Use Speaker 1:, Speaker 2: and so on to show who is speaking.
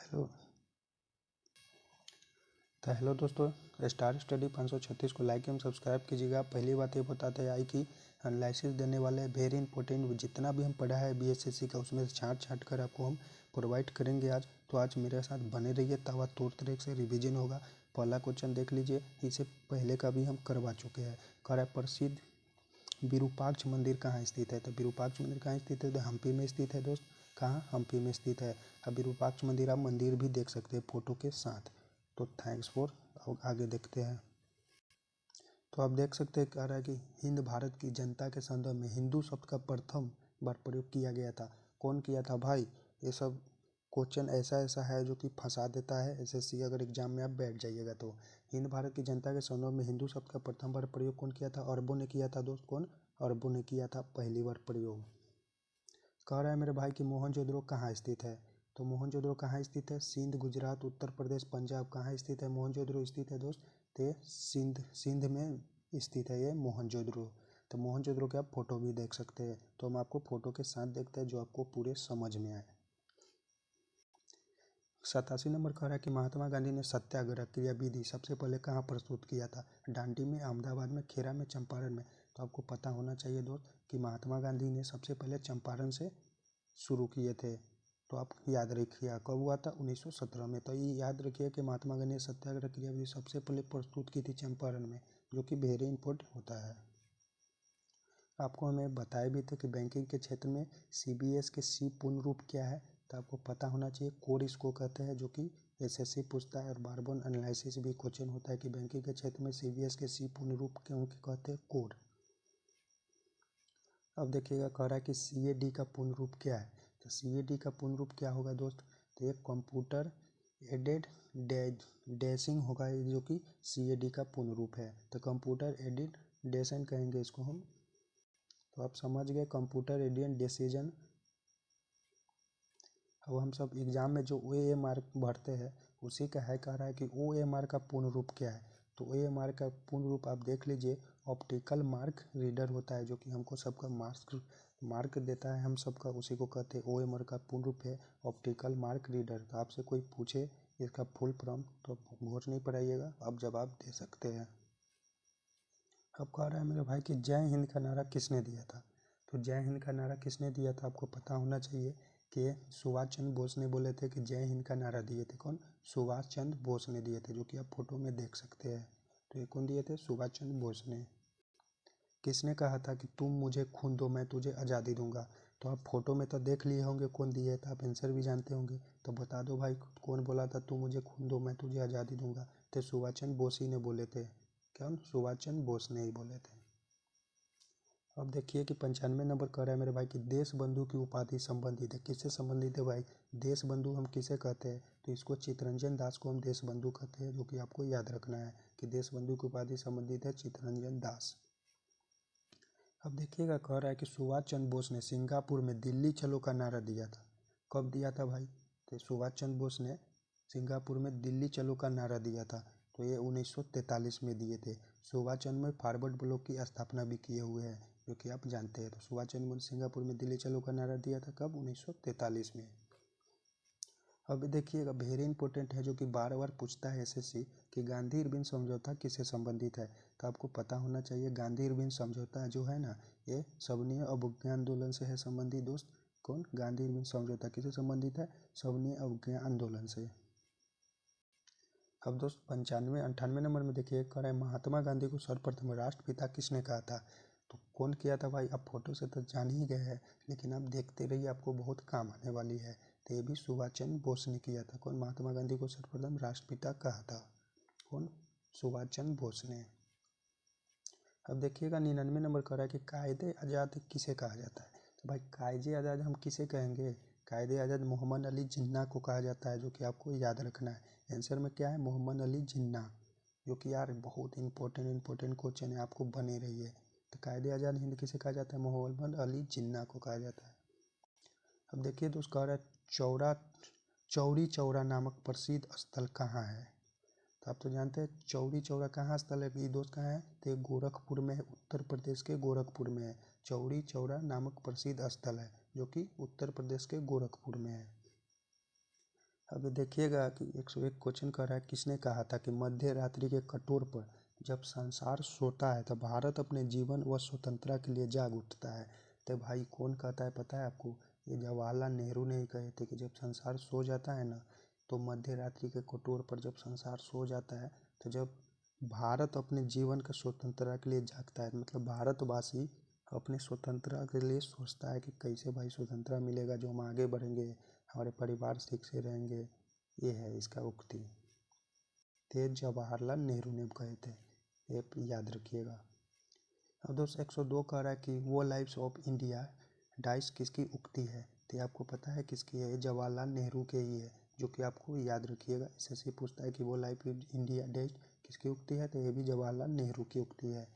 Speaker 1: Hello hello दोस्तों, star study 536 को like एवं सब्सक्राइब कीजिएगा। पहली बात ये बताते हैं कि एनालिसिस देने वाले वेरी इंपॉर्टेंट जितना भी हम पढ़ा है बीएसएससी का उसमें से छाँट कर आपको हम प्रोवाइड करेंगे आज। तो आज मेरे साथ बने रहिए, तौर तरीके से रिवीजन होगा। पहला क्वेश्चन देख लीजिए, इससे पहले का भी हम करवा चुके हैं। कह रहा है प्रसिद्ध विरूपाक्ष मंदिर कहाँ स्थित है। तो विरूपाक्ष मंदिर कहाँ स्थित है? तो हम्पी में स्थित है दोस्त। कहाँ? हम्पी में स्थित है। अब विरूपाक्ष मंदिर आप मंदिर भी देख सकते हैं फोटो के साथ। तो थैंक्स फॉर। आगे देखते हैं। तो आप देख सकते हैं, कह रहा है कि हिंद भारत की जनता के संदर्भ में हिंदू शब्द का प्रथम बार प्रयोग किया गया था। कौन किया था भाई? ये सब क्वेश्चन ऐसा है जो कि फंसा देता है एसएससी। अगर एग्जाम में आप बैठ जाइएगा तो हिंद भारत की जनता के संदर्भ में हिंदू शब्द का प्रथम बार प्रयोग कौन किया था? अरबों ने किया था दोस्त। कौन? अरबों ने किया था पहली बार प्रयोग। कह रहा है मेरे भाई कि मोहनजोदड़ो कहाँ स्थित है। तो मोहनजोदड़ो कहाँ स्थित है? सिंध, गुजरात, उत्तर प्रदेश, पंजाब। कहाँ स्थित है मोहनजोदड़ो? स्थित है दोस्त ते सिंध में स्थित है ये मोहनजोदड़ो। तो मोहनजोदड़ो के आप फोटो भी देख सकते हैं। तो हम आपको फोटो के साथ देखते हैं जो आपको पूरे समझ में आए। 87 नंबर कह रहा है कि महात्मा गांधी ने सत्याग्रह क्रियाविधि सबसे पहले कहाँ प्रस्तुत किया था? डांडी में, अहमदाबाद में, खेरा में, चंपारण में। तो आपको पता होना चाहिए दोस्त कि महात्मा गांधी ने सबसे पहले चंपारण से शुरू किए थे। तो आप याद रखिए कब हुआ था? 1917 में। तो ये याद रखिए कि महात्मा गांधी ने सत्याग्रह क्रियाविधि सबसे पहले प्रस्तुत की थी चंपारण में, जो कि वेरी इंपॉर्टेंट होता है। आपको हमें बताया भी था कि बैंकिंग के क्षेत्र में सीबीएस के सी पूर्ण रूप क्या है। तो आपको पता होना चाहिए कोर इसको कहते हैं, जो कि एसएससी पूछता है। और बार बार एनालिसिस भी क्वेश्चन होता है कि बैंकिंग के क्षेत्र में सीबीएस के सी पूर्ण रूप क्यों कहते हैं? कोर। अब देखिएगा, कह रहा है कि सीएडी का पूर्ण रूप क्या है। तो सीएडी का पूर्ण रूप क्या होगा दोस्त? तो ये कंप्यूटर एडेड डैशिंग होगा, जो कि सीएडी का पूर्ण रूप है। तो कंप्यूटर एडेड डैशिंग कहेंगे इसको हम। तो आप समझ गए, कंप्यूटर एडेड डिसीजन। अब हम सब एग्जाम में जो OMR भरते हैं उसी का है। कह रहा है कि OMR का पूर्ण रूप क्या है। तो OMR का पूर्ण रूप आप देख लीजिए, ऑप्टिकल मार्क रीडर होता है, जो कि हमको सबका मार्क देता है हम सबका, उसी को कहते हैं OMR का पूर्ण रूप है ऑप्टिकल मार्क रीडर। तो आपसे कोई पूछे इसका फुल फॉर्म तो घोर नहीं पड़ाइएगा, आप जवाब दे सकते हैं। अब कह रहा है मेरे भाई कि जय हिंद का नारा किसने दिया था। तो जय हिंद का नारा किसने दिया था आपको पता होना चाहिए कि सुभाष चंद्र बोस ने बोले थे कि जय हिंद का नारा दिए थे। कौन? सुभाष चंद्र बोस ने दिए थे, जो कि आप फोटो में देख सकते हैं। तो ये कौन दिए थे? सुभाष चंद्र बोस ने। किसने कहा था कि तुम मुझे खून दो मैं तुझे आज़ादी दूंगा। तो आप फोटो में तो देख लिए होंगे कौन दिए थे, आप आंसर भी जानते होंगे। तो बता दो भाई कौन बोला था तुम मुझे खून दो मैं तुझे आज़ादी दूंगा। तो सुभाष चंद्र बोस ही ने बोले थे। क्या? सुभाष चंद्र बोस ने ही बोले थे। अब देखिए कि 95 नंबर कह रहा है मेरे भाई कि देश बंधु की उपाधि संबंधित है। किससे संबंधित है भाई? देश बंधु हम किसे कहते हैं? तो इसको चित्तरंजन दास को हम देश बंधु कहते हैं, जो कि आपको याद रखना है कि देश बंधु की उपाधि संबंधित है चित्तरंजन दास। अब देखिएगा, कह रहा है कि सुभाष चंद्र बोस ने सिंगापुर में दिल्ली चलो का नारा दिया था। कब दिया था भाई? तो सुभाष चंद्र बोस ने सिंगापुर में दिल्ली चलो का नारा दिया था। तो ये 1943 में दिए थे। सुभाष चंद्र में फॉरवर्ड ब्लॉक की स्थापना भी किए हुए हैं, जो कि आप जानते हैं। तो सुभाष चंद्र बोस सिंगापुर में दिल्ली चलो का नारा दिया था कब? 1943 में। अब देखिएगा वेरी इंपॉर्टेंट है, जो कि बार बार पूछता है एसएससी कि गांधी इरविन समझौता किससे संबंधित है। तो आपको पता होना चाहिए गांधी इरविन समझौता जो है ना, ये सविनय अवज्ञा आंदोलन से है संबंधित दोस्त। कौन? गांधी इरविन समझौता किससे संबंधित है? सविनय अवज्ञा आंदोलन से। अब दोस्त 98 नंबर में देखिए, कह रहा है महात्मा गांधी को सर्वप्रथम राष्ट्रपिता किसने कहा था। तो कौन किया था भाई? आप फोटो से तो जान ही गए हैं, लेकिन आप देखते रहिए, आपको बहुत काम आने वाली है। तो ये भी सुभाष चंद्र बोस ने किया था। कौन? महात्मा गांधी को सर्वप्रथम राष्ट्रपिता कहा था। कौन? सुभाष चंद्र बोस ने। अब देखिएगा 99 नंबर कह रहा है कि कायदे आज़ाद किसे कहा जाता है। तो भाई कायदे आज़ाद हम किसे कहेंगे? कायदे आज़ाद मोहम्मद अली जिन्ना को कहा जाता है, जो कि आपको याद रखना है। आंसर में क्या है? मोहम्मद अली जिन्ना, जो कि यार बहुत इंपॉर्टेंट क्वेश्चन है, आपको बने रहिए। तो कायदे आज़ाद हिंद किसे कहा जाता है? मोहम्मद अली जिन्ना को कहा जाता है। अब देखिए दोस्त, कह रहा है चौरी चौरा नामक प्रसिद्ध स्थल कहाँ है। तो आप तो जानते हैं चौरी चौरा कहाँ स्थल है। ये दोस्त कहाँ है? तो गोरखपुर में है, उत्तर प्रदेश के गोरखपुर में है। चौरी चौरा नामक प्रसिद्ध स्थल है, जो कि उत्तर प्रदेश के गोरखपुर में है। अभी देखिएगा कि 101 क्वेश्चन कर रहा है, किसने कहा था कि मध्य रात्रि के कटोर पर जब संसार सोता है तब भारत अपने जीवन व स्वतंत्रता के लिए जाग उठता है। तो भाई कौन कहता है पता है आपको? ये जवाहरलाल नेहरू ने ही कहे थे कि जब संसार सो जाता है ना, तो मध्य रात्रि के कटोर पर जब संसार सो जाता है तो जब भारत अपने जीवन का स्वतंत्रता के लिए जागता है, मतलब भारतवासी अपने स्वतंत्रता के लिए सोचता है कि कैसे भाई स्वतंत्रता मिलेगा, जो हम आगे बढ़ेंगे, हमारे परिवार ठीक से रहेंगे। ये है इसका उक्ति, ते जवाहरलाल नेहरू ने कहे थे, ये याद रखिएगा। अब दोस्त 102 कह रहा है कि वो लाइव्स ऑफ इंडिया डाइस किसकी उक्ति है? तो आपको पता है किसकी है? ये जवाहरलाल नेहरू के ही है, जो कि आपको याद रखिएगा। इससे पूछता है कि वो लाइफ इंडिया डाइस किसकी उक्ति है, तो ये भी जवाहरलाल नेहरू की उक्ति है।